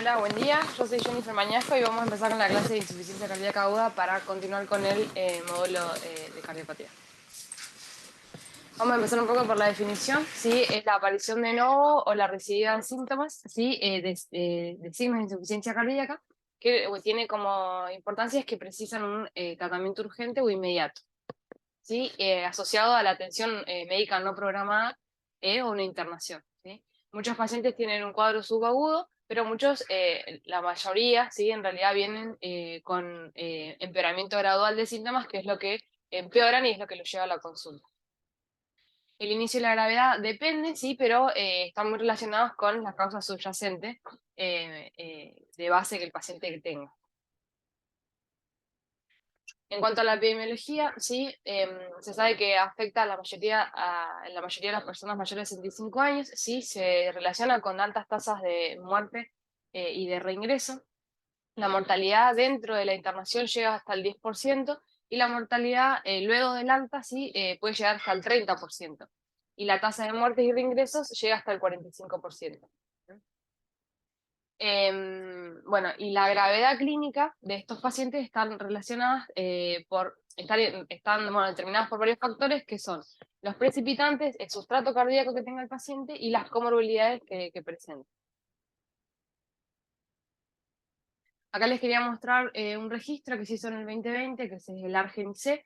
Hola, buen día. Yo soy Jennifer Mañasco y vamos a empezar con la clase de insuficiencia cardíaca aguda para continuar con el módulo de cardiopatía. Vamos a empezar un poco por la definición. ¿Sí? Es la aparición de novo o la recidiva de síntomas, ¿sí? De signos de insuficiencia cardíaca, que tiene como importancia es que precisan un tratamiento urgente o inmediato, ¿sí? Asociado a la atención médica no programada o una internación, ¿sí? Muchos pacientes tienen un cuadro subagudo, pero muchos, la mayoría, ¿sí? En realidad vienen con empeoramiento gradual de síntomas, que es lo que empeoran y es lo que los lleva a la consulta. El inicio y la gravedad depende, sí, pero están muy relacionados con las causas subyacentes de base que el paciente tenga. En cuanto a la epidemiología, sí, se sabe que afecta a la mayoría de las personas mayores de 65 años, sí, se relaciona con altas tasas de muerte y de reingreso. La mortalidad dentro de la internación llega hasta el 10% y la mortalidad luego del alta sí, puede llegar hasta el 30%. Y la tasa de muertes y reingresos llega hasta el 45%. Bueno, y la gravedad clínica de estos pacientes están relacionadas están determinadas por varios factores que son los precipitantes, el sustrato cardíaco que tenga el paciente y las comorbilidades que presenta. Acá les quería mostrar un registro que se hizo en el 2020, que es el ARGENIC,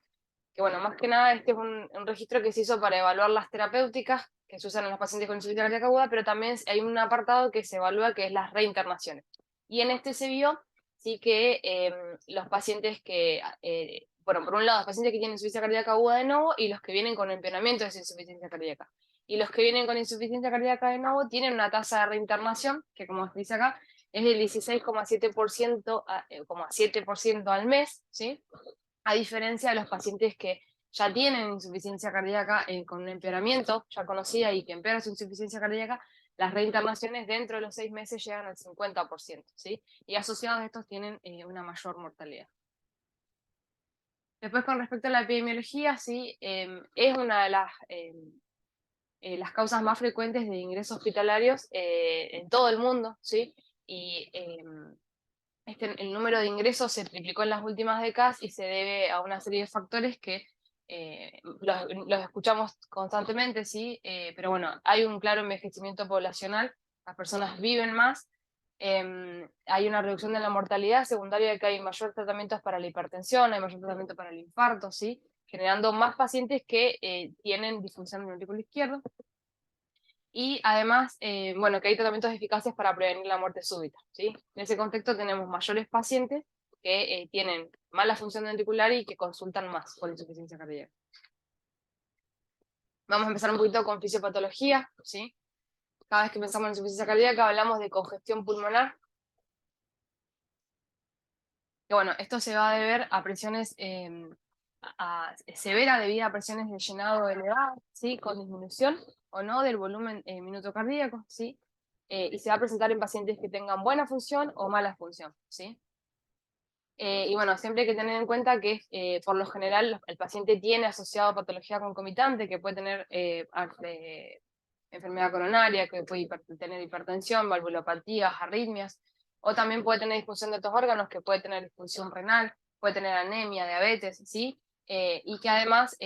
que bueno, más que nada este es un registro que se hizo para evaluar las terapéuticas que se usan en los pacientes con insuficiencia cardíaca aguda, pero también hay un apartado que se evalúa que es las reinternaciones. Y en este se vio sí que los pacientes que, bueno, por un lado, los pacientes que tienen insuficiencia cardíaca aguda de nuevo y los que vienen con empeoramiento de esa insuficiencia cardíaca. Y los que vienen con insuficiencia cardíaca de nuevo tienen una tasa de reinternación, que como se dice acá, es del 16,7% al mes, ¿sí? A diferencia de los pacientes que ya tienen insuficiencia cardíaca con un empeoramiento ya conocida y que empeora su insuficiencia cardíaca, las reinternaciones dentro de los 6 meses llegan al 50%, ¿sí? Y asociados a estos tienen una mayor mortalidad. Después, con respecto a la epidemiología, sí, es una de las causas más frecuentes de ingresos hospitalarios en todo el mundo, ¿sí? Y el número de ingresos se triplicó en las últimas décadas y se debe a una serie de factores que los escuchamos constantemente, sí, pero bueno, hay un claro envejecimiento poblacional, las personas viven más, hay una reducción de la mortalidad secundaria de que hay mayor tratamientos para la hipertensión, hay mayor tratamiento para el infarto, sí, generando más pacientes que tienen disfunción del ventrículo izquierdo. Y además, bueno, que hay tratamientos eficaces para prevenir la muerte súbita, ¿sí? En ese contexto tenemos mayores pacientes que tienen mala función ventricular y que consultan más por insuficiencia cardíaca. Vamos a empezar un poquito con fisiopatología, ¿sí? Cada vez que pensamos en insuficiencia cardíaca hablamos de congestión pulmonar. Que bueno, esto se va a deber a presiones severas debido a presiones de llenado elevado, ¿sí? Con disminución o no del volumen minuto cardíaco, ¿sí? Y se va a presentar en pacientes que tengan buena función o mala función, ¿sí? Y bueno, siempre hay que tener en cuenta que por lo general el paciente tiene asociado patología concomitante, que puede tener enfermedad coronaria, que puede tener hipertensión, valvulopatías, arritmias, o también puede tener disfunción de otros órganos, que puede tener disfunción renal, puede tener anemia, diabetes, ¿sí? Y que además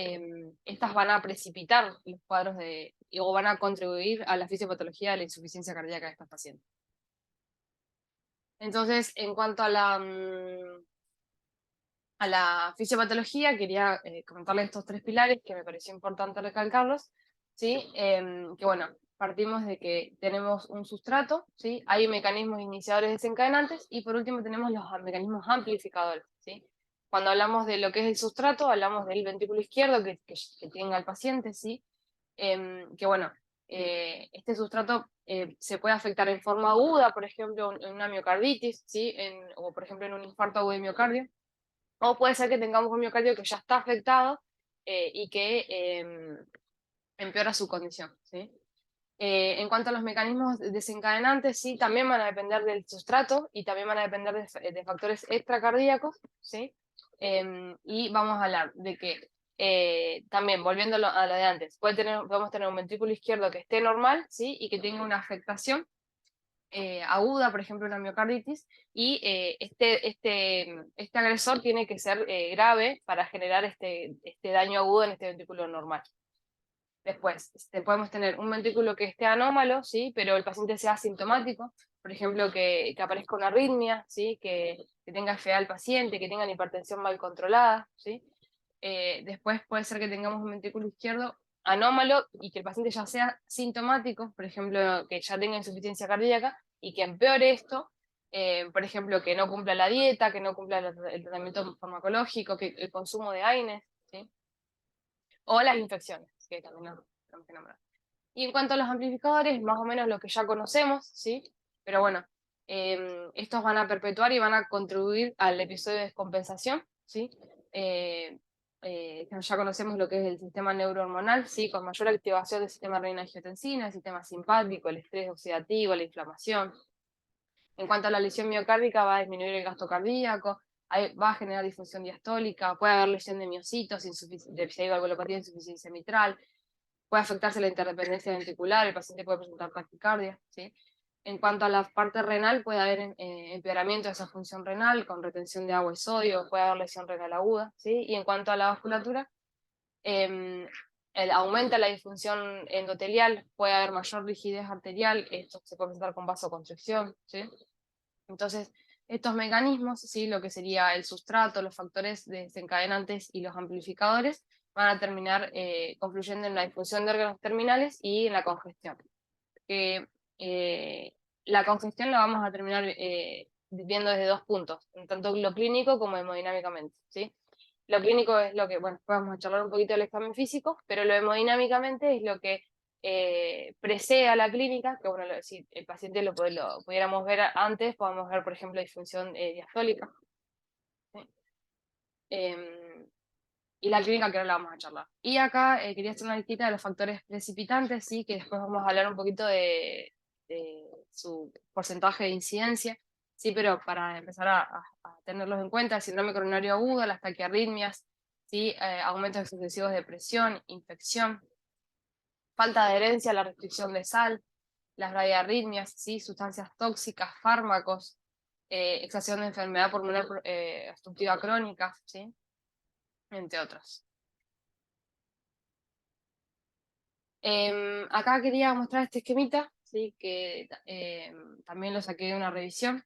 estas van a precipitar los cuadros o van a contribuir a la fisiopatología de la insuficiencia cardíaca de estos pacientes. Entonces, en cuanto a la fisiopatología, quería comentarles estos tres pilares que me pareció importante recalcarlos, ¿sí? Que bueno, partimos de que tenemos un sustrato, ¿sí? Hay mecanismos iniciadores desencadenantes y por último tenemos los mecanismos amplificadores, ¿sí? Cuando hablamos de lo que es el sustrato, hablamos del ventrículo izquierdo que tenga el paciente, ¿sí? Que bueno, este sustrato se puede afectar en forma aguda, por ejemplo, en una miocarditis, ¿sí? O por ejemplo en un infarto agudo de miocardio. O puede ser que tengamos un miocardio que ya está afectado y que empeora su condición, ¿sí? En cuanto a los mecanismos desencadenantes, sí, también van a depender del sustrato y también van a depender de factores extracardíacos, ¿sí? Y vamos a hablar de que también, volviendo a lo de antes, podemos tener un ventrículo izquierdo que esté normal, ¿sí? Y que tenga una afectación aguda, por ejemplo una miocarditis, y este agresor tiene que ser grave para generar este daño agudo en este ventrículo normal. Después, podemos tener un ventrículo que esté anómalo, ¿sí? Pero el paciente sea asintomático, por ejemplo, que aparezca una arritmia, ¿sí? Que tenga FA el paciente, que tenga una hipertensión mal controlada, ¿sí? Después puede ser que tengamos un ventrículo izquierdo anómalo y que el paciente ya sea sintomático, por ejemplo, que ya tenga insuficiencia cardíaca y que empeore esto, por ejemplo, que no cumpla la dieta, que no cumpla el tratamiento farmacológico, que el consumo de AINES, ¿sí? O las infecciones, que también lo tenemos que nombrar. Y en cuanto a los amplificadores, más o menos lo que ya conocemos, ¿sí? Pero bueno, estos van a perpetuar y van a contribuir al episodio de descompensación, ¿sí? Eh, ya conocemos lo que es el sistema neurohormonal, ¿sí? Con mayor activación del sistema renina-angiotensina, el sistema simpático, el estrés oxidativo, la inflamación. En cuanto a la lesión miocárdica, va a disminuir el gasto cardíaco, va a generar disfunción diastólica, puede haber lesión de miocitos, de valvulopatía, insuficiencia mitral, puede afectarse la interdependencia ventricular, el paciente puede presentar taquicardia, ¿sí? En cuanto a la parte renal, puede haber empeoramiento de esa función renal con retención de agua y sodio, puede haber lesión renal aguda, ¿sí? Y en cuanto a la vasculatura, aumenta la disfunción endotelial, puede haber mayor rigidez arterial, esto se puede presentar con vasoconstricción, ¿sí? Entonces, estos mecanismos, ¿sí? Lo que sería el sustrato, los factores desencadenantes y los amplificadores, van a terminar confluyendo en la disfunción de órganos terminales y en la congestión. Eh, la congestión la vamos a terminar viendo desde dos puntos, tanto lo clínico como hemodinámicamente, ¿sí? Lo clínico es lo que, bueno, después vamos a charlar un poquito del examen físico, pero lo hemodinámicamente es lo que precede a la clínica, que bueno, si el paciente lo pudiéramos ver antes, podemos ver, por ejemplo, disfunción diastólica. ¿Sí? Y la clínica que ahora la vamos a charlar. Y acá quería hacer una listita de los factores precipitantes, ¿sí? Que después vamos a hablar un poquito de su porcentaje de incidencia, ¿sí? Pero para empezar a tenerlos en cuenta, el síndrome coronario agudo, las taquiarritmias, ¿sí? Aumentos excesivos de presión, infección, falta de adherencia a la restricción de sal, las bradiarritmias, ¿sí? Sustancias tóxicas, fármacos, exacción de enfermedad pulmonar obstructiva crónica, ¿sí? Entre otros. Acá quería mostrar este esquemita, ¿sí? Que también lo saqué de una revisión,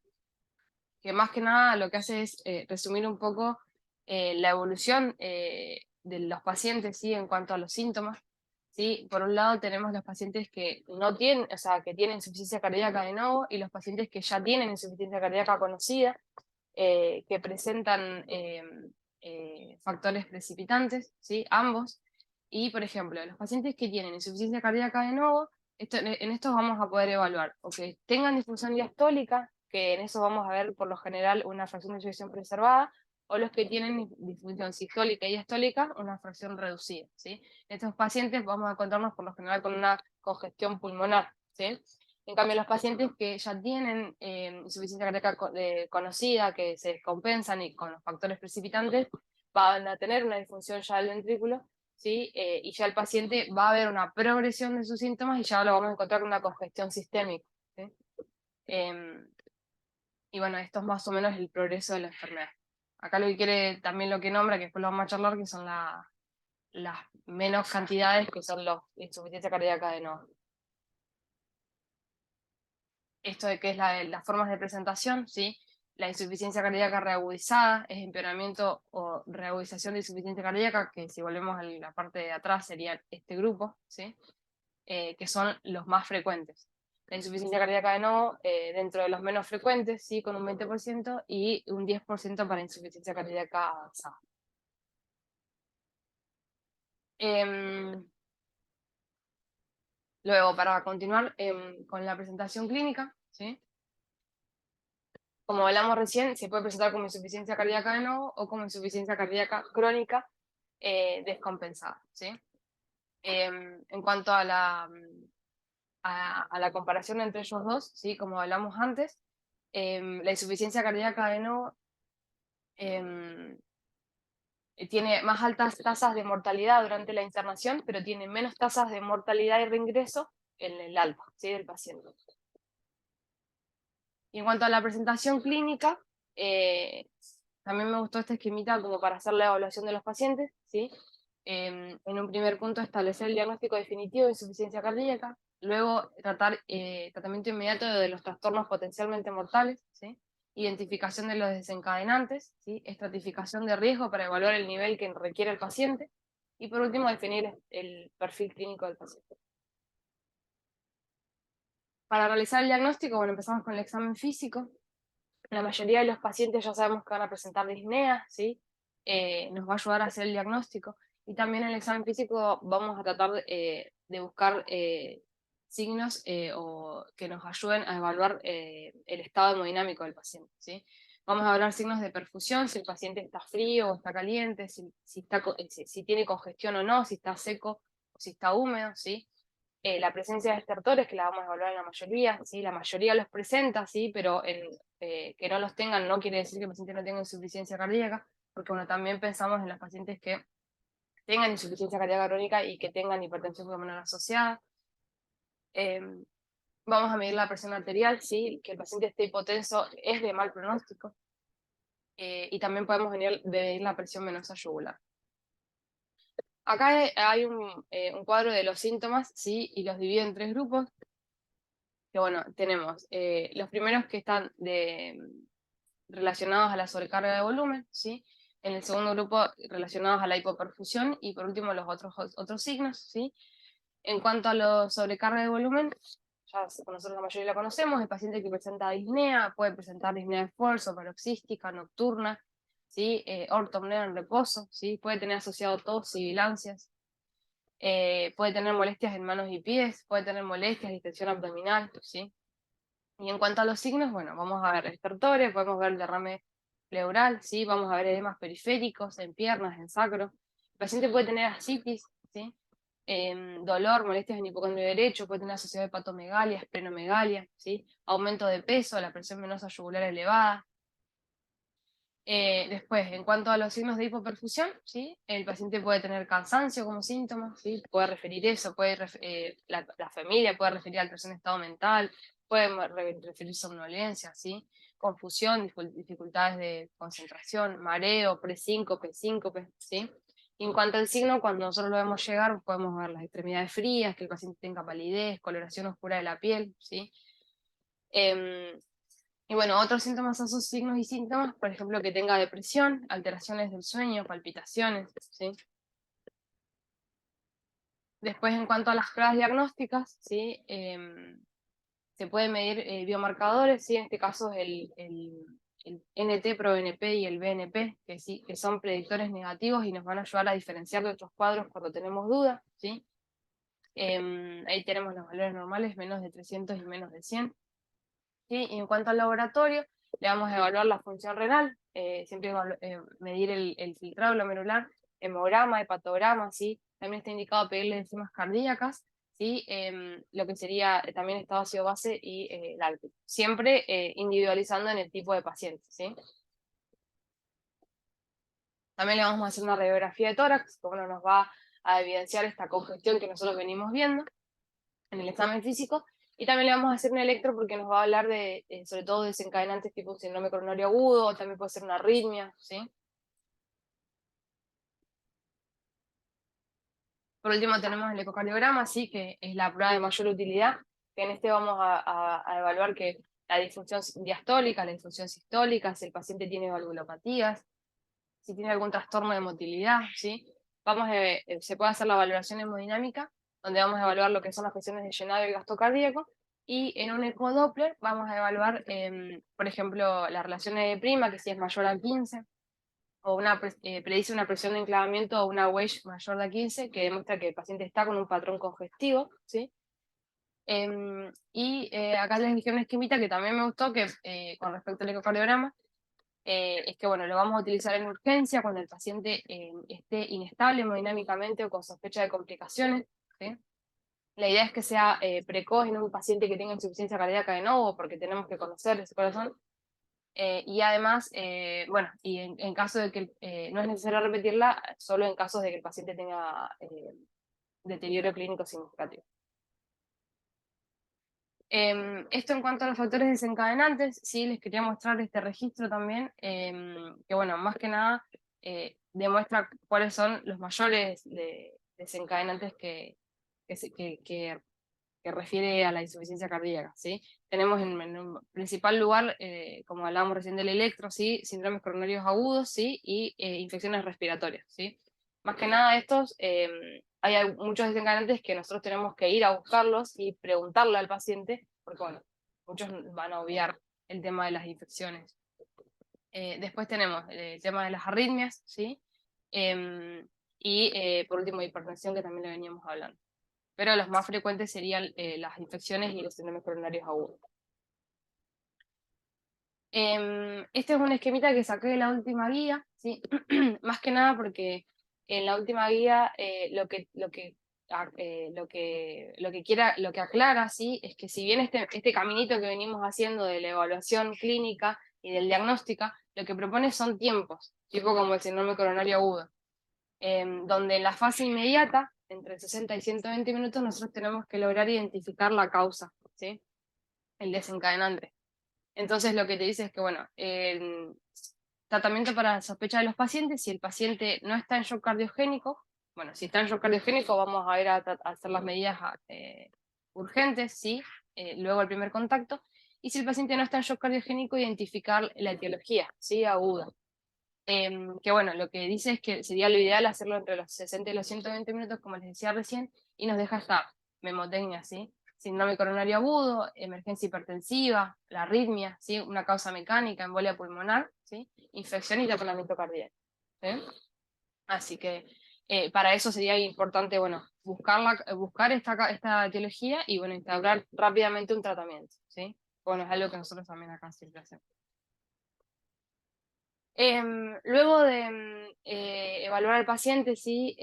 que más que nada lo que hace es resumir un poco la evolución de los pacientes, ¿sí? En cuanto a los síntomas. ¿Sí? Por un lado tenemos los pacientes que no tienen, o sea, que tienen insuficiencia cardíaca de nuevo, y los pacientes que ya tienen insuficiencia cardíaca conocida, que presentan factores precipitantes, ¿sí? Ambos. Y, por ejemplo, los pacientes que tienen insuficiencia cardíaca de nuevo, en estos vamos a poder evaluar o que tengan disfunción diastólica, que en eso vamos a ver por lo general una fracción de eyección preservada, o los que tienen disfunción sistólica y diastólica, una fracción reducida, ¿sí? En estos pacientes vamos a encontrarnos por lo general con una congestión pulmonar, ¿sí? En cambio, los pacientes que ya tienen insuficiencia cardíaca conocida, que se descompensan y con los factores precipitantes, van a tener una disfunción ya del ventrículo, ¿sí? Y ya el paciente va a haber una progresión de sus síntomas y ya lo vamos a encontrar con una congestión sistémica, ¿sí? Y bueno, esto es más o menos el progreso de la enfermedad. Acá lo que quiere, también lo que nombra, que después lo vamos a charlar, que son las menos cantidades, que son los insuficiencia cardíaca de nuevo. Esto de que es las formas de presentación, ¿sí? La insuficiencia cardíaca reagudizada es empeoramiento o reagudización de insuficiencia cardíaca, que si volvemos a la parte de atrás sería este grupo, ¿sí? Que son los más frecuentes. La insuficiencia cardíaca de nuevo, dentro de los menos frecuentes, ¿sí? Con un 20% y un 10% para insuficiencia cardíaca avanzada. Luego, para continuar con la presentación clínica, ¿sí? Como hablamos recién, se puede presentar como insuficiencia cardíaca de nuevo o como insuficiencia cardíaca crónica descompensada, ¿sí? En cuanto a la comparación entre ellos dos, ¿sí? Como hablamos antes, la insuficiencia cardíaca de nuevo tiene más altas tasas de mortalidad durante la internación, pero tiene menos tasas de mortalidad y reingreso en el alta, ¿sí? Del paciente. Y en cuanto a la presentación clínica, también me gustó este esquemita como para hacer la evaluación de los pacientes, ¿sí? En un primer punto, establecer el diagnóstico definitivo de insuficiencia cardíaca, luego tratar tratamiento inmediato de los trastornos potencialmente mortales, ¿sí? Identificación de los desencadenantes, ¿sí? Estratificación de riesgo para evaluar el nivel que requiere el paciente, y por último, definir el perfil clínico del paciente. Para realizar el diagnóstico, bueno, empezamos con el examen físico. La mayoría de los pacientes ya sabemos que van a presentar disnea, ¿sí? Nos va a ayudar a hacer el diagnóstico. Y también en el examen físico vamos a tratar de buscar signos o que nos ayuden a evaluar el estado hemodinámico del paciente, ¿sí? Vamos a hablar signos de perfusión, si el paciente está frío o está caliente, si tiene congestión o no, si está seco o si está húmedo, ¿sí? La presencia de estertores, que la vamos a evaluar en la mayoría, ¿sí? La mayoría los presenta, ¿sí? Pero que no los tengan no quiere decir que el paciente no tenga insuficiencia cardíaca, porque bueno, también pensamos en los pacientes que tengan insuficiencia cardíaca crónica y que tengan hipertensión pulmonar asociada. Vamos a medir la presión arterial, ¿sí? Que el paciente esté hipotenso es de mal pronóstico. Y también podemos medir la presión venosa yugular. Acá hay un cuadro de los síntomas, ¿sí? Y los divido en 3 grupos. Que bueno, tenemos los primeros que están relacionados a la sobrecarga de volumen, ¿sí? En el segundo grupo relacionados a la hipoperfusión y por último los otros signos, ¿sí? En cuanto a la sobrecarga de volumen, ya nosotros la mayoría la conocemos, el paciente que presenta disnea puede presentar disnea de esfuerzo, paroxística, nocturna, ¿sí? Ortopnea en reposo, ¿sí? Puede tener asociado tos, sibilancias, puede tener molestias en manos y pies, puede tener molestias, distensión abdominal, ¿sí? Y en cuanto a los signos, bueno, vamos a ver estertores, podemos ver derrame pleural, ¿sí? Vamos a ver edemas periféricos en piernas, en sacro. El paciente puede tener ascitis, ¿sí? Dolor, molestias en hipocondrio derecho, puede tener asociado hepatomegalia, esplenomegalia, ¿sí? Aumento de peso, la presión venosa yugular elevada. Después, en cuanto a los signos de hipoperfusión, ¿sí? El paciente puede tener cansancio como síntoma, ¿sí? Puede referir eso, la familia puede referir alteración de estado mental, puede referir somnolencia, ¿sí? Confusión, dificultades de concentración, mareo, presíncope, síncope, ¿sí? Y en cuanto al signo, cuando nosotros lo vemos llegar, podemos ver las extremidades frías, que el paciente tenga palidez, coloración oscura de la piel, ¿sí? Em, y bueno, otros síntomas son sus signos y síntomas, por ejemplo, que tenga depresión, alteraciones del sueño, palpitaciones, ¿sí? Después, en cuanto a las pruebas diagnósticas, ¿sí? Se pueden medir biomarcadores, ¿sí? En este caso es el NT-proBNP y el BNP, que, sí, que son predictores negativos y nos van a ayudar a diferenciar de otros cuadros cuando tenemos dudas, ¿sí? Ahí tenemos los valores normales, menos de 300 y menos de 100. ¿Sí? Y en cuanto al laboratorio, le vamos a evaluar la función renal, siempre medir el filtrado glomerular, hemograma, hepatograma, ¿sí? También está indicado pedirle enzimas cardíacas, ¿sí? Lo que sería también estado ácido base y la ALP. Siempre individualizando en el tipo de paciente, ¿sí? También le vamos a hacer una radiografía de tórax, que bueno, nos va a evidenciar esta congestión que nosotros venimos viendo en el examen físico, y también le vamos a hacer un electro porque nos va a hablar de, sobre todo, desencadenantes tipo síndrome coronario agudo, o también puede ser una arritmia, ¿sí? Por último tenemos el ecocardiograma, ¿sí? Que es la prueba de mayor utilidad, que en este vamos a evaluar que la disfunción diastólica, la disfunción sistólica, si el paciente tiene valvulopatías, si tiene algún trastorno de motilidad, ¿sí? Se puede hacer la valoración hemodinámica, donde vamos a evaluar lo que son las presiones de llenado y el gasto cardíaco, y en un ecodoppler vamos a evaluar, por ejemplo, la relación E' que si es mayor a 15, o predice una presión de enclavamiento o una wedge mayor de 15, que demuestra que el paciente está con un patrón congestivo, ¿sí? Acá les dije una esquemita que también me gustó, que con respecto al ecocardiograma, es que bueno, lo vamos a utilizar en urgencia cuando el paciente esté inestable hemodinámicamente o con sospecha de complicaciones, ¿sí? La idea es que sea precoz en un paciente que tenga insuficiencia cardíaca de nuevo, porque tenemos que conocer ese corazón. Y además, bueno, y en caso de que no es necesario repetirla, solo en casos de que el paciente tenga deterioro clínico significativo. Esto en cuanto a los factores desencadenantes, sí, les quería mostrar este registro también, que bueno, más que nada demuestra cuáles son los mayores desencadenantes que refiere a la insuficiencia cardíaca, ¿sí? Tenemos en un principal lugar, como hablábamos recién del electro, ¿sí? Síndromes coronarios agudos, ¿sí? Y infecciones respiratorias, ¿sí? Más que nada estos, hay muchos desencadenantes que nosotros tenemos que ir a buscarlos y preguntarle al paciente, porque bueno, muchos van a obviar el tema de las infecciones. Después tenemos el tema de las arritmias, ¿sí? Y por último, hipertensión, que también le veníamos hablando, pero los más frecuentes serían las infecciones y los síndromes coronarios agudos. Este es un esquemita que saqué de la última guía, ¿sí? Más que nada porque en la última guía lo que aclara, ¿sí? Es que si bien este caminito que venimos haciendo de la evaluación clínica y del diagnóstico, lo que propone son tiempos, tipo como el síndrome coronario agudo, donde en la fase inmediata, entre 60 y 120 minutos, nosotros tenemos que lograr identificar la causa, ¿sí? El desencadenante. Entonces lo que te dice es que, bueno, tratamiento para la sospecha de los pacientes, si el paciente no está en shock cardiogénico, bueno, si está en shock cardiogénico vamos a ir a hacer las medidas urgentes, ¿sí? Luego el primer contacto, y si el paciente no está en shock cardiogénico, identificar la etiología, ¿sí? Aguda. Que bueno, lo que dice es que sería lo ideal hacerlo entre los 60 y los 120 minutos, como les decía recién, y nos deja esta memotecnia, ¿sí? Síndrome coronario agudo, emergencia hipertensiva, la arritmia, ¿sí? Una causa mecánica, embolia pulmonar, ¿sí? Infección y taponamiento cardíaco, ¿sí? Así que para eso sería importante, bueno, buscar esta etiología y, bueno, instaurar rápidamente un tratamiento, ¿sí? Bueno, es algo que nosotros también acá siempre hacemos. Luego de evaluar al paciente, ¿sí?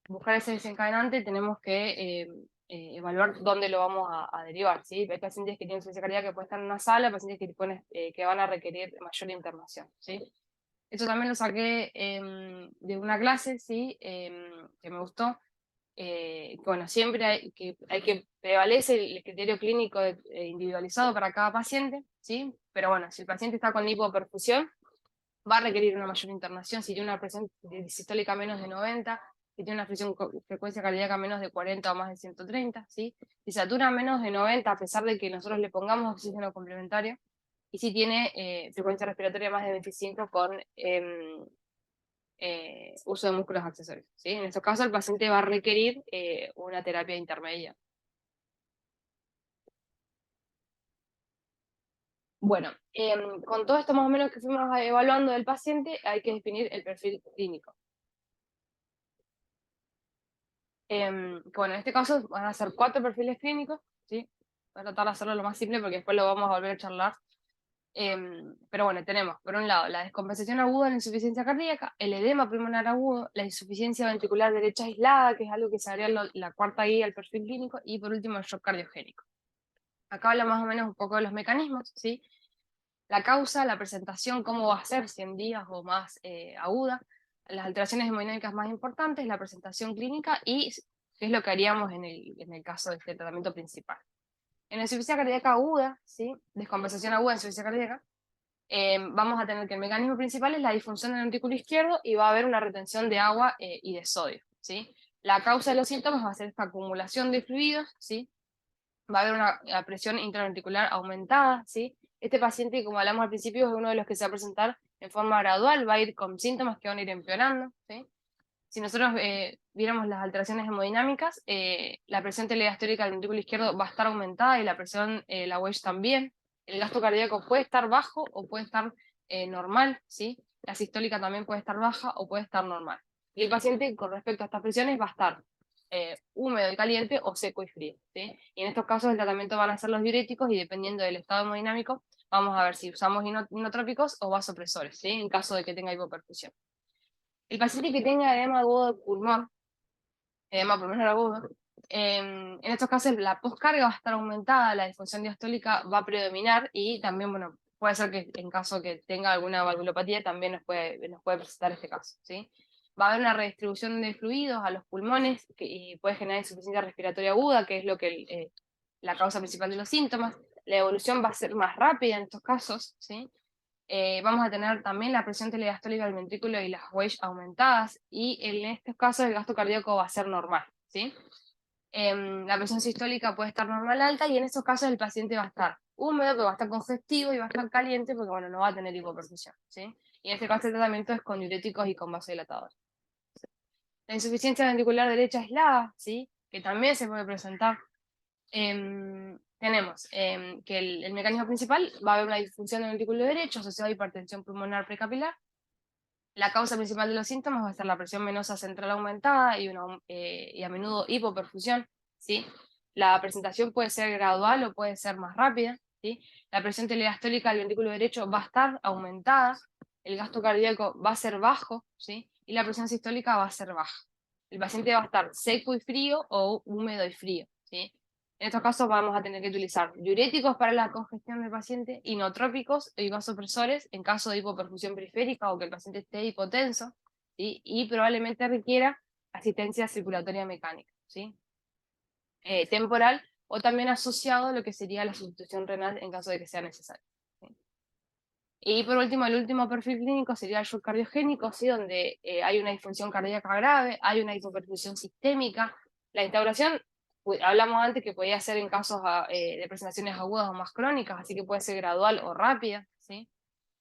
Buscar ese desencadenante, tenemos que evaluar dónde lo vamos a derivar, ¿sí? Hay pacientes que tienen insuficiencia cardíaca que pueden estar en una sala, pacientes que van a requerir mayor internación, ¿sí? Eso también lo saqué de una clase, ¿sí? Que me gustó. Bueno, siempre hay que prevalece el criterio clínico individualizado para cada paciente, ¿sí? Pero bueno, si el paciente está con hipoperfusión, va a requerir una mayor internación si tiene una presión sistólica menos de 90, si tiene una frecuencia cardíaca menos de 40 o más de 130, ¿sí? Si satura menos de 90, a pesar de que nosotros le pongamos oxígeno complementario, y si tiene frecuencia respiratoria más de 25 con uso de músculos accesorios, ¿sí? En estos casos el paciente va a requerir una terapia intermedia. Bueno, con todo esto más o menos que fuimos evaluando del paciente, hay que definir el perfil clínico. Bueno, en este caso van a ser 4 perfiles clínicos, ¿sí? Voy a tratar de hacerlo lo más simple porque después lo vamos a volver a charlar. Pero bueno, tenemos por un lado la descompensación aguda de la insuficiencia cardíaca, el edema pulmonar agudo, la insuficiencia ventricular derecha aislada, que es algo que se haría la cuarta guía del perfil clínico, y por último el shock cardiogénico. Acá habla más o menos un poco de los mecanismos, ¿sí? La causa, la presentación, cómo va a ser, 100 días o más aguda, las alteraciones hemodinámicas más importantes, la presentación clínica y qué es lo que haríamos en el caso de este tratamiento principal. En la insuficiencia cardíaca aguda, ¿sí? Descompensación aguda de insuficiencia cardíaca, vamos a tener que el mecanismo principal es la disfunción del ventrículo izquierdo y va a haber una retención de agua y de sodio, ¿sí? La causa de los síntomas va a ser esta acumulación de fluidos, ¿sí? Va a haber una presión intraventricular aumentada, ¿sí? Este paciente, como hablamos al principio, es uno de los que se va a presentar en forma gradual, va a ir con síntomas que van a ir empeorando, ¿sí? Si nosotros viéramos las alteraciones hemodinámicas, la presión telediastólica del ventrículo izquierdo va a estar aumentada y la presión, la Wedge también. El gasto cardíaco puede estar bajo o puede estar normal, ¿sí? La sistólica también puede estar baja o puede estar normal. Y el paciente, con respecto a estas presiones, va a estar húmedo y caliente o seco y frío, ¿sí? Y en estos casos el tratamiento van a ser los diuréticos y dependiendo del estado hemodinámico, vamos a ver si usamos inotrópicos o vasopresores, ¿sí? En caso de que tenga hipoperfusión. El paciente que tenga edema agudo de pulmón, edema pulmonar agudo, en estos casos la poscarga va a estar aumentada, la disfunción diastólica va a predominar y también, bueno, puede ser que en caso que tenga alguna valvulopatía también nos puede presentar este caso, ¿sí? Va a haber una redistribución de fluidos a los pulmones y puede generar insuficiencia respiratoria aguda, que es lo que la causa principal de los síntomas. La evolución va a ser más rápida en estos casos, ¿sí? Vamos a tener también la presión telediastólica del ventrículo y las Weill aumentadas, y en estos casos el gasto cardíaco va a ser normal, ¿sí? La presión sistólica puede estar normal alta, y en estos casos el paciente va a estar húmedo, pero va a estar congestivo y va a estar caliente porque, bueno, no va a tener hipoperfusión, ¿sí? Y en este caso el tratamiento es con diuréticos y con vasodilatadores. La insuficiencia ventricular derecha aislada, ¿sí? Que también se puede presentar. Tenemos que el mecanismo principal va a haber una disfunción del ventrículo derecho asociada a hipertensión pulmonar precapilar. La causa principal de los síntomas va a ser la presión venosa central aumentada y a menudo hipoperfusión, ¿sí? La presentación puede ser gradual o puede ser más rápida, ¿sí? La presión telediastólica del ventrículo derecho va a estar aumentada, el gasto cardíaco va a ser bajo, ¿sí? Y la presión sistólica va a ser baja. El paciente va a estar seco y frío o húmedo y frío, ¿sí? En estos casos vamos a tener que utilizar diuréticos para la congestión del paciente, inotrópicos y vasopresores en caso de hipoperfusión periférica o que el paciente esté hipotenso, ¿sí? Y probablemente requiera asistencia circulatoria mecánica, ¿sí? Temporal, o también asociado a lo que sería la sustitución renal en caso de que sea necesario, ¿sí? Y por último, el último perfil clínico sería el shock cardiogénico, ¿sí? Donde hay una disfunción cardíaca grave, hay una hipoperfusión sistémica. La instauración, hablamos antes que podía ser en casos de presentaciones agudas o más crónicas, así que puede ser gradual o rápida, ¿sí?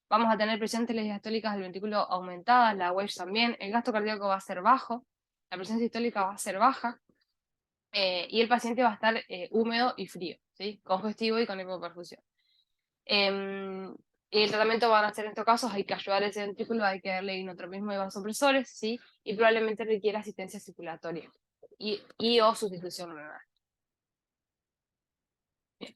Vamos a tener presiones telediastólicas del ventrículo aumentadas, la Weill también, el gasto cardíaco va a ser bajo, la presión sistólica va a ser baja, y el paciente va a estar húmedo y frío, ¿sí? Congestivo y con hipoperfusión. El tratamiento van a ser en estos casos, hay que ayudar a ese ventrículo, hay que darle inotropismo y vasopresores, ¿sí? Y probablemente requiera asistencia circulatoria y o sustitución renal.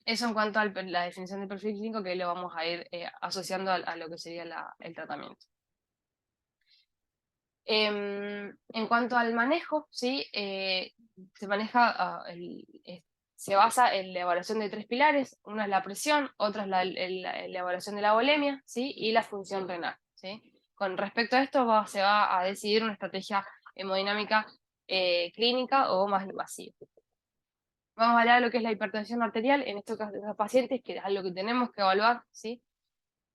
Eso en cuanto a la definición de perfil clínico, que lo vamos a ir asociando a lo que sería el tratamiento. En cuanto al manejo, ¿sí? Se maneja, se basa en la evaluación de 3 pilares. Una es la presión, otra es la evaluación de la volemia, ¿sí? Y la función renal, ¿sí? Con respecto a esto se va a decidir una estrategia hemodinámica clínica o más invasiva. Vamos a hablar de lo que es la hipertensión arterial en estos pacientes, que es algo que tenemos que evaluar, ¿sí?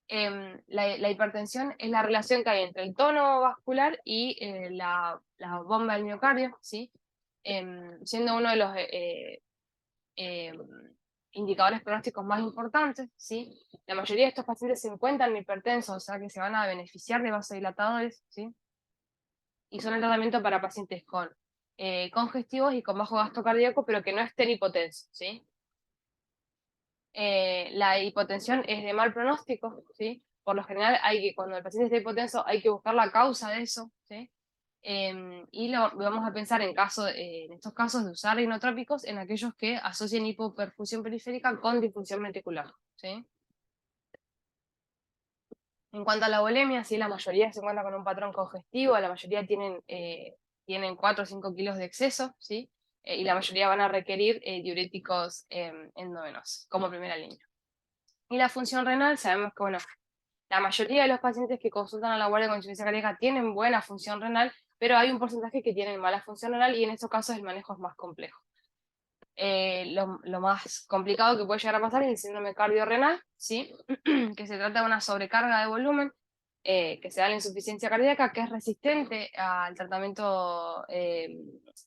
La hipertensión es la relación que hay entre el tono vascular y la bomba del miocardio, ¿sí? Siendo uno de los em, indicadores pronósticos más importantes, ¿sí? La mayoría de estos pacientes se encuentran hipertensos, o sea que se van a beneficiar de vasodilatadores, ¿sí? Y son el tratamiento para pacientes con congestivos y con bajo gasto cardíaco, pero que no estén hipotensos, ¿sí? La hipotensión es de mal pronóstico, ¿sí? Por lo general, cuando el paciente está hipotenso, hay que buscar la causa de eso, ¿sí? Y vamos a pensar en estos casos de usar inotrópicos en aquellos que asocien hipoperfusión periférica con disfunción ventricular, ¿sí? En cuanto a la volemia, sí, la mayoría se encuentra con un patrón congestivo, la mayoría tienen 4 o 5 kilos de exceso, ¿sí? Y la mayoría van a requerir diuréticos endovenosos como primera línea. Y la función renal, sabemos que, bueno, la mayoría de los pacientes que consultan a la guardia con insuficiencia cardíaca tienen buena función renal, pero hay un porcentaje que tienen mala función renal, y en estos casos el manejo es más complejo. Lo más complicado que puede llegar a pasar es el síndrome cardiorrenal, ¿sí? Que se trata de una sobrecarga de volumen que se da en la insuficiencia cardíaca, que es resistente al tratamiento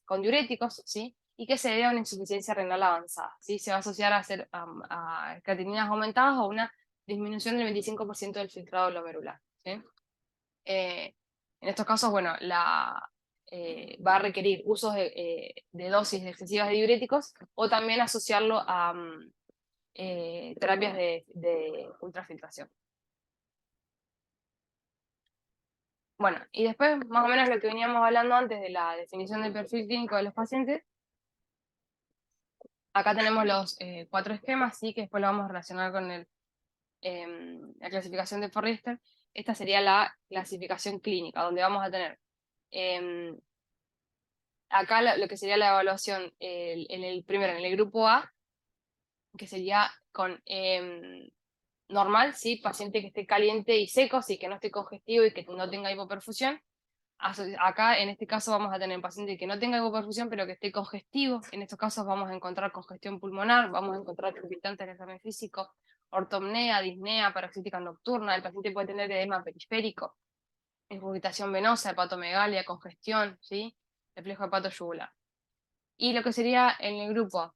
con diuréticos, ¿sí? Y que se debe a una insuficiencia renal avanzada, ¿sí? Se va a asociar a creatininas aumentadas o una disminución del 25% del filtrado glomerular, ¿sí? Eh, en estos casos, bueno, va a requerir usos de dosis excesivas de diuréticos, o también asociarlo a terapias de ultrafiltración. Bueno, y después, más o menos lo que veníamos hablando antes de la definición del perfil clínico de los pacientes, acá tenemos los 4 esquemas, ¿sí? Que después lo vamos a relacionar con la clasificación de Forrester. Esta sería la clasificación clínica, donde vamos a tener em, acá lo que sería la evaluación primero en el grupo A, que sería con normal, ¿sí? Paciente que esté caliente y seco, sí, que no esté congestivo y que no tenga hipoperfusión. Acá, en este caso, vamos a tener un paciente que no tenga hipoperfusión, pero que esté congestivo. En estos casos vamos a encontrar congestión pulmonar, vamos a encontrar palpitantes en el examen físico, ortopnea, disnea, paroxística nocturna. El paciente puede tener edema periférico, incurgitación venosa, hepatomegalia, congestión, ¿sí? Reflejo hepatoyugular. Y lo que sería en el grupo,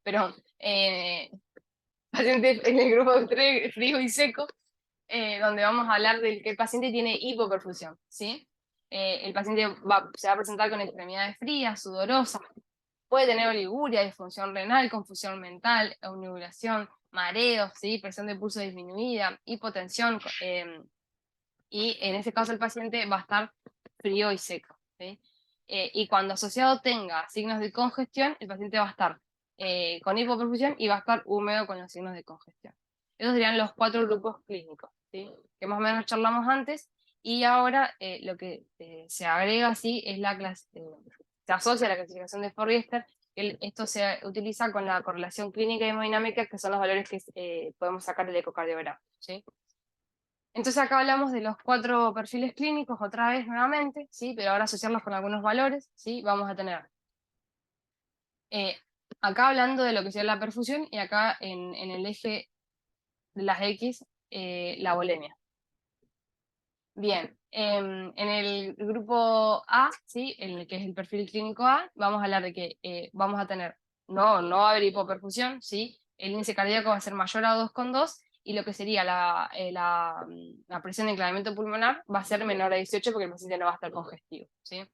perdón, paciente en el grupo 3, frío y seco, donde vamos a hablar del que el paciente tiene hipoperfusión, ¿sí? El paciente se va a presentar con extremidades frías, sudorosas, puede tener oliguria, disfunción renal, confusión mental, obnubilación, mareos, ¿sí? Presión de pulso disminuida, hipotensión, y en ese caso el paciente va a estar frío y seco, ¿sí? Y cuando asociado tenga signos de congestión, el paciente va a estar con hipoperfusión y va a estar húmedo con los signos de congestión. Esos serían los 4 grupos clínicos, ¿sí? Que más o menos charlamos antes, y ahora lo que se agrega, ¿sí? Es se asocia a la clasificación de Forrester. Esto se utiliza con la correlación clínica y hemodinámica, que son los valores que podemos sacar del ecocardiograma, ¿sí? Entonces acá hablamos de los 4 perfiles clínicos otra vez nuevamente, ¿sí? Pero ahora asociarlos con algunos valores, ¿sí? Vamos a tener acá hablando de lo que sería la perfusión, y acá en el eje de las X, la volemia. Bien, en el grupo A, ¿sí? En el que es el perfil clínico A, vamos a hablar de que vamos a tener, no va a haber hipoperfusión, ¿sí? El índice cardíaco va a ser mayor a 2,2, y lo que sería la presión de enclavamiento pulmonar va a ser menor a 18, porque el paciente no va a estar congestivo, ¿sí?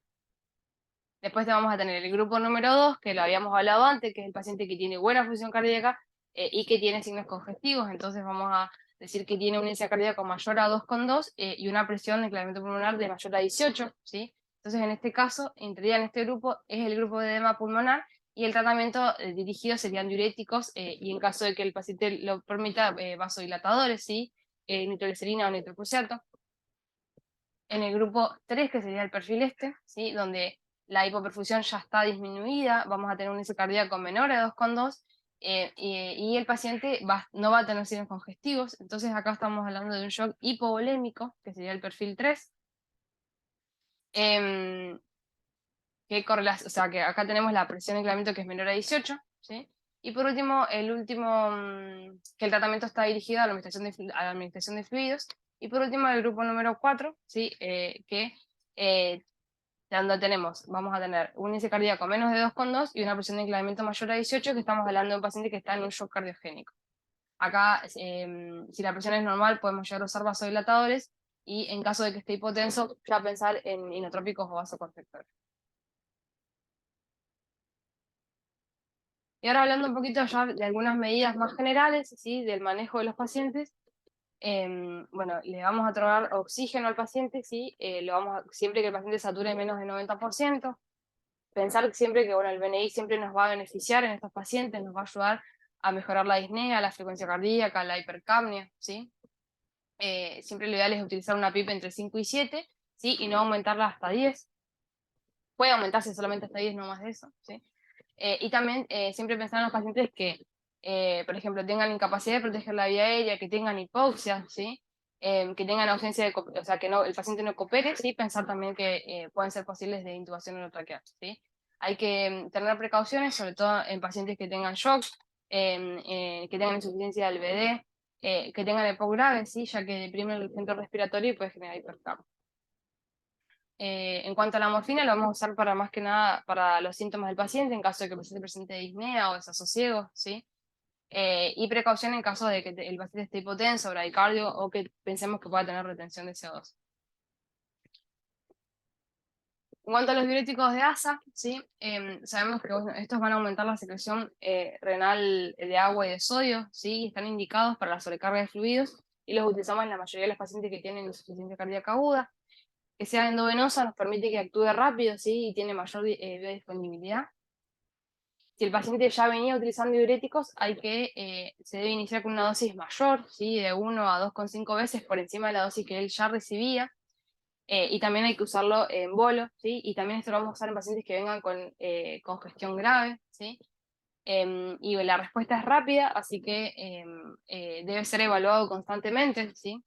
Después vamos a tener el grupo número 2, que lo habíamos hablado antes, que es el paciente que tiene buena función cardíaca y que tiene signos congestivos. Entonces vamos a decir que tiene un índice cardíaco mayor a 2,2 y una presión de enclavamiento pulmonar de mayor a 18, ¿sí? Entonces en este caso, entraría en este grupo, es el grupo de edema pulmonar, y el tratamiento dirigido serían diuréticos, y en caso de que el paciente lo permita, vasodilatadores, ¿sí? Nitroglicerina o nitroprusiato. En el grupo 3, que sería el perfil ¿sí? Donde la hipoperfusión ya está disminuida, vamos a tener un índice cardíaco menor a 2,2, y el paciente no va a tener signos congestivos. Entonces acá estamos hablando de un shock hipovolémico, que sería el perfil 3. O sea, que acá tenemos la presión de enclavamiento, que es menor a 18, ¿sí? Y por último, que el tratamiento está dirigido a la administración de fluidos. Y por último, el grupo número 4, ¿sí? Que donde vamos a tener un índice cardíaco menos de 2,2 y una presión de enclavamiento mayor a 18, que estamos hablando de un paciente que está en un shock cardiogénico. Acá, si la presión es normal, podemos llegar a usar vasodilatadores, y en caso de que esté hipotenso, ya pensar en inotrópicos o vasoconstrictores. Y ahora hablando un poquito ya de algunas medidas más generales, ¿sí? Del manejo de los pacientes. Bueno, le vamos a otorgar oxígeno al paciente, ¿sí? Siempre que el paciente sature menos del 90%. Pensar siempre que, bueno, el BNI siempre nos va a beneficiar en estos pacientes, nos va a ayudar a mejorar la disnea, la frecuencia cardíaca, la hipercapnia, ¿sí? Siempre lo ideal es utilizar una PIP entre 5 y 7, ¿sí? Y no aumentarla hasta 10. Puede aumentarse solamente hasta 10, no más de eso, ¿sí? Y también siempre pensar en los pacientes que, por ejemplo, tengan incapacidad de proteger la vía aérea, que tengan hipoxia, ¿sí? Que tengan ausencia o sea, que el paciente no coopere, ¿sí? Pensar también que pueden ser posibles de intubación orotraqueal, ¿sí? Hay que tener precauciones, sobre todo en pacientes que tengan shock, que tengan insuficiencia del BD, que tengan EPOC grave, ¿sí? Ya que deprime el centro respiratorio y puede generar hipercapnia. En cuanto a la morfina, lo vamos a usar para más que nada para los síntomas del paciente, en caso de que el paciente presente disnea o desasosiego, ¿sí? Y precaución en caso de que el paciente esté hipotenso, bradicardio, o que pensemos que pueda tener retención de CO2. En cuanto a los diuréticos de ASA, ¿sí? Sabemos que estos van a aumentar la secreción renal de agua y de sodio, ¿sí? Están indicados para la sobrecarga de fluidos, y los utilizamos en la mayoría de los pacientes que tienen insuficiencia cardíaca aguda. Que sea endovenosa nos permite que actúe rápido, ¿sí? Y tiene mayor biodisponibilidad. Si el paciente ya venía utilizando diuréticos, se debe iniciar con una dosis mayor, ¿sí? De 1 a 2,5 veces por encima de la dosis que él ya recibía. Y también hay que usarlo en bolo, ¿sí? Y también esto lo vamos a usar en pacientes que vengan con congestión grave, ¿sí? y la respuesta es rápida, así que debe ser evaluado constantemente, ¿sí?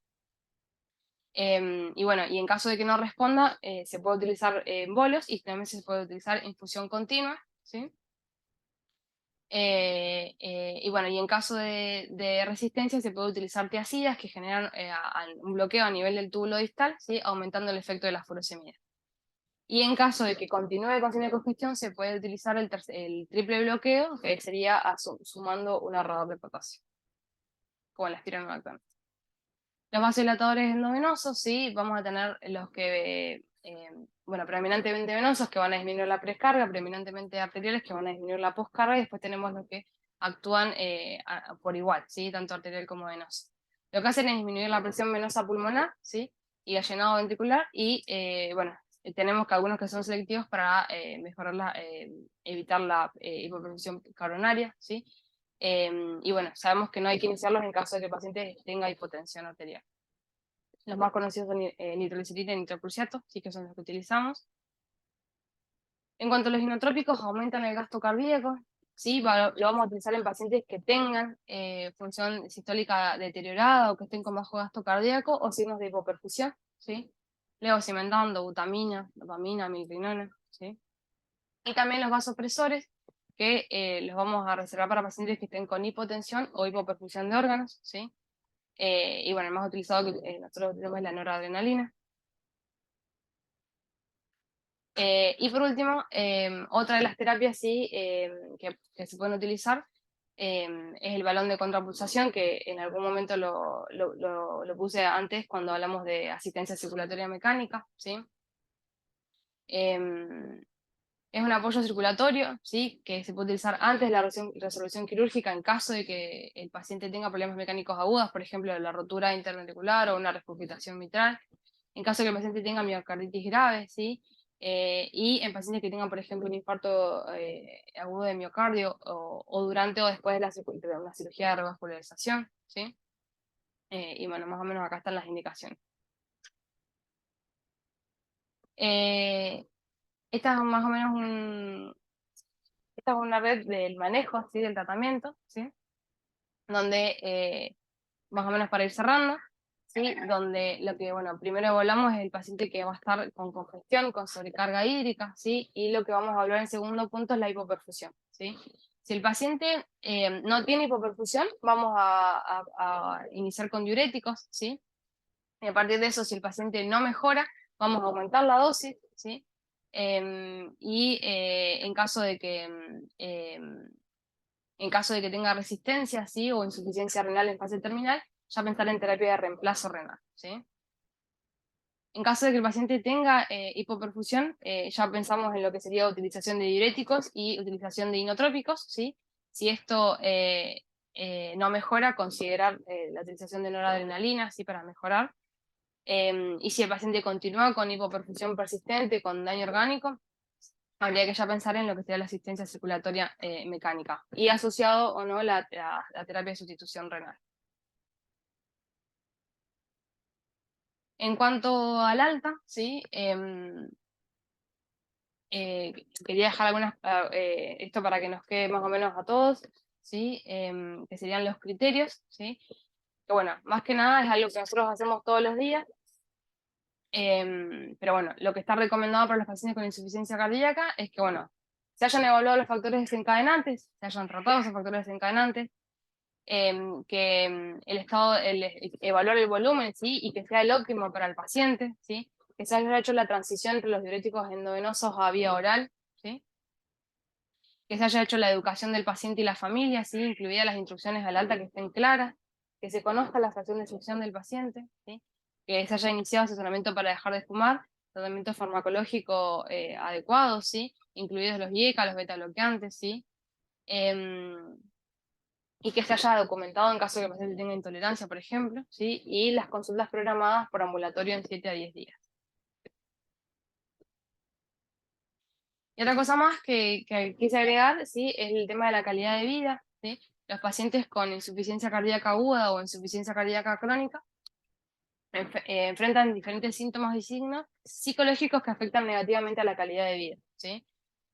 Y bueno, y en caso de que no responda, se puede utilizar bolos y también se puede utilizar infusión continua, ¿sí? Y bueno, y en caso de resistencia se puede utilizar tiazidas que generan un bloqueo a nivel del túbulo distal, ¿sí? Aumentando el efecto de la furosemida. Y en caso de que continúe con signo de congestión, se puede utilizar el triple bloqueo, que sería sumando un ahorrador de potasio, como la espironolactona. Los vasodilatadores endovenosos, sí, vamos a tener los que, bueno, preeminentemente venosos, que van a disminuir la precarga, preeminentemente arteriales, que van a disminuir la poscarga, y después tenemos los que actúan por igual, ¿sí? Tanto arterial como venoso. Lo que hacen es disminuir la presión venosa pulmonar, ¿sí? Y el llenado ventricular, y bueno, tenemos que algunos que son selectivos para mejorar evitar la hipoperfusión coronaria, ¿sí? Y bueno, sabemos que no hay que iniciarlos en caso de que el paciente tenga hipotensión arterial. Los más conocidos son nitroglicerina y nitroprusiato, sí que son los que utilizamos. En cuanto a los inotrópicos, aumentan el gasto cardíaco, ¿sí? Lo vamos a utilizar en pacientes que tengan función sistólica deteriorada o que estén con bajo gasto cardíaco o signos de hipoperfusión, ¿sí? Levosimendan, dobutamina, dopamina, milrinona, ¿sí? Y también los vasopresores, que los vamos a reservar para pacientes que estén con hipotensión o hipoperfusión de órganos, ¿sí? Y bueno, el más utilizado que nosotros tenemos es la noradrenalina. Y por último, otra de las terapias sí, que se pueden utilizar es el balón de contrapulsación, que en algún momento lo puse antes cuando hablamos de asistencia circulatoria mecánica, ¿sí? Es un apoyo circulatorio, ¿sí? Que se puede utilizar antes de la resolución quirúrgica en caso de que el paciente tenga problemas mecánicos agudos, por ejemplo, la rotura interventricular o una regurgitación mitral. En caso de que el paciente tenga miocarditis grave, ¿sí? Y en pacientes que tengan, por ejemplo, un infarto agudo de miocardio o durante o después de una cirugía de revascularización, ¿sí? Y bueno, más o menos acá están las indicaciones. Eh, esta es más o menos esta es una red del manejo, ¿sí? Del tratamiento, ¿sí? Donde, más o menos para ir cerrando, ¿sí? Donde lo que, bueno, primero evaluamos es el paciente que va a estar con congestión, con sobrecarga hídrica, ¿sí? Y lo que vamos a evaluar en segundo punto es la hipoperfusión, ¿sí? Si el paciente no tiene hipoperfusión, vamos a iniciar con diuréticos, ¿sí? Y a partir de eso, si el paciente no mejora, vamos a aumentar la dosis, ¿sí? Y en caso de que tenga resistencia, ¿sí? O insuficiencia renal en fase terminal, ya pensar en terapia de reemplazo renal, ¿sí? En caso de que el paciente tenga hipoperfusión, ya pensamos en lo que sería utilización de diuréticos y utilización de inotrópicos, ¿sí? Si esto no mejora, considerar la utilización de noradrenalina, ¿sí? Para mejorar. Y si el paciente continúa con hipoperfusión persistente, con daño orgánico, habría que ya pensar en lo que sería la asistencia circulatoria mecánica y asociado o no la terapia de sustitución renal. En cuanto al alta, ¿sí? Quería dejar esto para que nos quede más o menos a todos, ¿sí? Que serían los criterios, ¿sí? Que bueno, más que nada es algo que nosotros hacemos todos los días, pero bueno, lo que está recomendado para los pacientes con insuficiencia cardíaca es que, bueno, se hayan evaluado los factores desencadenantes, se hayan tratado esos factores desencadenantes, evaluar el volumen, ¿sí? Y que sea el óptimo para el paciente, ¿sí? Que se haya hecho la transición entre los diuréticos endovenosos a vía oral, ¿sí? Que se haya hecho la educación del paciente y la familia, ¿sí? Incluidas las instrucciones al alta que estén claras, que se conozca la fracción de succión del paciente, ¿sí? Que se haya iniciado asesoramiento para dejar de fumar, tratamiento farmacológico adecuado, ¿sí? Incluidos los IECA, los beta bloqueantes, ¿sí? Y que se haya documentado en caso de que el paciente tenga intolerancia, por ejemplo, ¿sí? Y las consultas programadas por ambulatorio en 7 a 10 días. Y otra cosa más que quise agregar, ¿sí? Es el tema de la calidad de vida, ¿sí? Los pacientes con insuficiencia cardíaca aguda o insuficiencia cardíaca crónica enfrentan diferentes síntomas y signos psicológicos que afectan negativamente a la calidad de vida, ¿sí?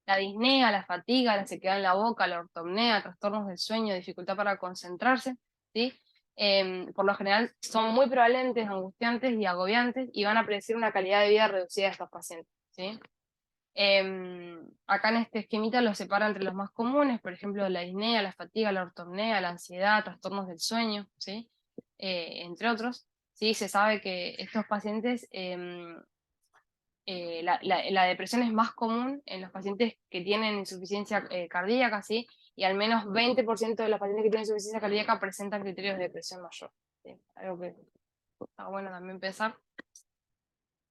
La disnea, la fatiga, la sequedad en la boca, la ortopnea, trastornos del sueño, dificultad para concentrarse, ¿sí? Por lo general son muy prevalentes, angustiantes y agobiantes y van a predecir una calidad de vida reducida de estos pacientes, ¿sí? Acá en este esquemita los separa entre los más comunes, por ejemplo, la disnea, la fatiga, la ortopnea, la ansiedad, trastornos del sueño, ¿sí? Entre otros. ¿Sí? Se sabe que estos pacientes, la depresión es más común en los pacientes que tienen insuficiencia cardíaca, ¿sí? Y al menos 20% de los pacientes que tienen insuficiencia cardíaca presentan criterios de depresión mayor, ¿sí? Algo que está bueno también pensar.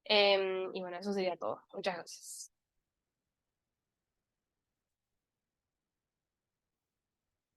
Y bueno, eso sería todo. Muchas gracias.